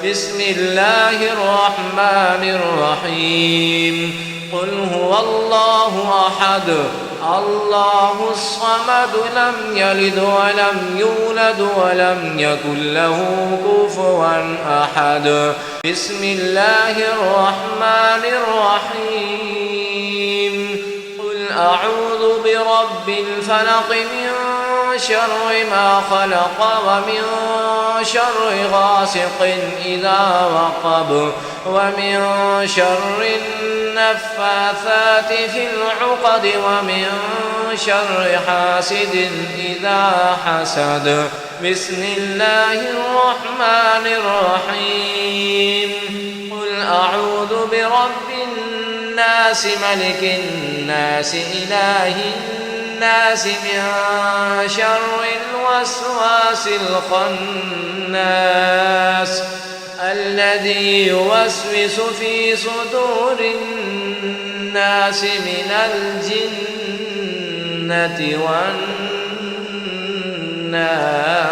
بسم الله الرحمن الرحيم قل هو الله أحد الله الصمد لم يلد ولم يولد ولم يكن له كفوا أحد بسم الله الرحمن الرحيم قل أعوذ برب الفلق من شر ما خلق ومن شر غاسق إذا وقب ومن شر النفاثات في العقد ومن شر حاسد إذا حسد بسم الله الرحمن الرحيم قل أعوذ برب الناس ملك الناس إله الناس من شر الوسواس الخناس الذي يوسوس في صدور الناس من الجنة والناس.